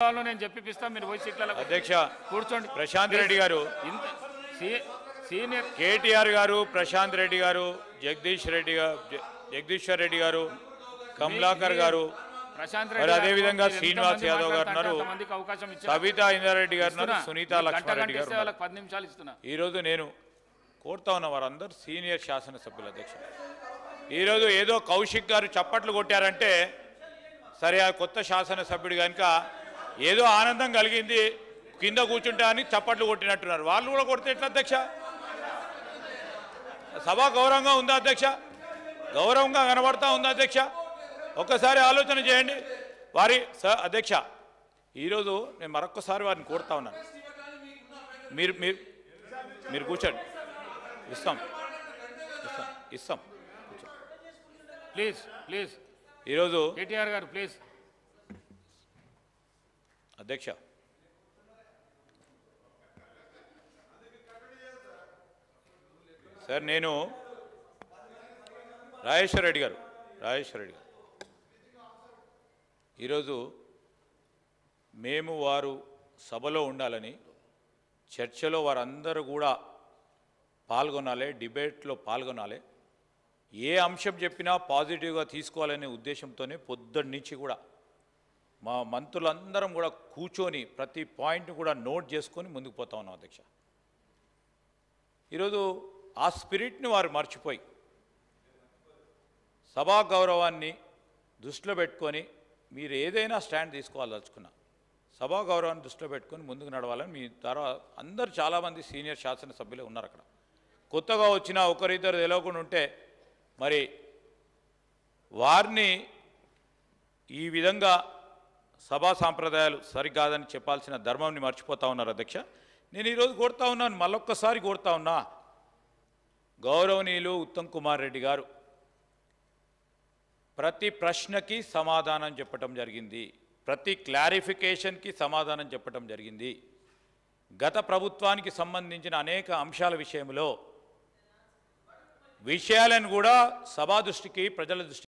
నేను చెప్పిస్తా మీరు పోయి సీట్లలో అధ్యక్ష కూర్చోండి. ప్రశాంత్ రెడ్డి గారు, సీనియర్ కేటీఆర్ గారు, ప్రశాంత్ రెడ్డి గారు, జగదీశ్వర్ రెడ్డి గారు, కమలాకర్ గారు, ప్రశాంత్ మరి రెడ్డి అదేవిధంగా శ్రీనివాస్ యాదవ్ గారు ఉన్నారు, అవకాశం సబితా ఇంద్రారెడ్డి గారు ఉన్నారు, సునీతా లక్ష్మారెడ్డి గారు ఉన్నారు. 10 నిమిషాలు ఇస్తున్నా. ఈరోజు నేను కోరుతా ఉన్న వారందరూ సీనియర్ శాసనసభ్యులు అధ్యక్ష. ఈరోజు ఏదో కౌశిక్ గారు చప్పట్లు కొట్టారంటే సరే, ఆ కొత్త శాసనసభ్యుడు కనుక ఏదో ఆనందం కలిగింది కింద కూర్చుంటా అని చప్పట్లు కొట్టినట్టున్నారు. వాళ్ళు కూడా కొడితే ఎట్లా అధ్యక్ష? సభ గౌరవంగా ఉందా అధ్యక్ష? గౌరవంగా కనబడతా ఉందా అధ్యక్ష? ఒక్కసారి ఆలోచన చేయండి. అధ్యక్ష, ఈరోజు నేను మరొక్కసారి వారిని కోరుతా ఉన్నాను, మీరు మీరు మీరు కూర్చోండి. ఇస్తాం ప్లీజ్ ప్లీజ్. ఈరోజు కేటీఆర్ గారు ప్లీజ్. అధ్యక్ష, సార్ నేను రాజేశ్వర రెడ్డి గారు ఈరోజు మేము వారు సభలో ఉండాలని, చర్చలో వారందరూ కూడా పాల్గొనాలి, డిబేట్లో పాల్గొనాలి, ఏ అంశం చెప్పినా పాజిటివ్గా తీసుకోవాలనే ఉద్దేశంతోనే పొద్దున్న నుంచి కూడా మా మంత్రులందరం కూడా కూర్చొని ప్రతి పాయింట్ని కూడా నోట్ చేసుకొని ముందుకు పోతా ఉన్నాం అధ్యక్ష. ఈరోజు ఆ స్పిరిట్ని వారు మర్చిపోయి సభా గౌరవాన్ని దృష్టిలో పెట్టుకొని మీరు ఏదైనా స్టాండ్ తీసుకోవాలనుకున్నా సభా గౌరవాన్ని దృష్టిలో పెట్టుకొని ముందుకు నడవాలని మీ తర్వాత అందరూ చాలామంది సీనియర్ శాసనసభ్యులే ఉన్నారు అక్కడ. కొత్తగా వచ్చిన ఒకరిద్దరు తెలియకుండా ఉంటే మరి వారిని ఈ విధంగా సభా సాంప్రదాయాలు సరికాదని చెప్పాల్సిన ధర్మంని మర్చిపోతా ఉన్నారు అధ్యక్ష. నేను ఈరోజు కోరుతా ఉన్నాను, మళ్ళొక్కసారి కోరుతా ఉన్నా, గౌరవనీయులు ఉత్తమ్ కుమార్ రెడ్డి గారు ప్రతి ప్రశ్నకి సమాధానం చెప్పటం జరిగింది, ప్రతి క్లారిఫికేషన్కి సమాధానం చెప్పటం జరిగింది. గత ప్రభుత్వానికి సంబంధించిన అనేక అంశాల విషయంలో విషయాలను కూడా సభా దృష్టికి, ప్రజల దృష్టికి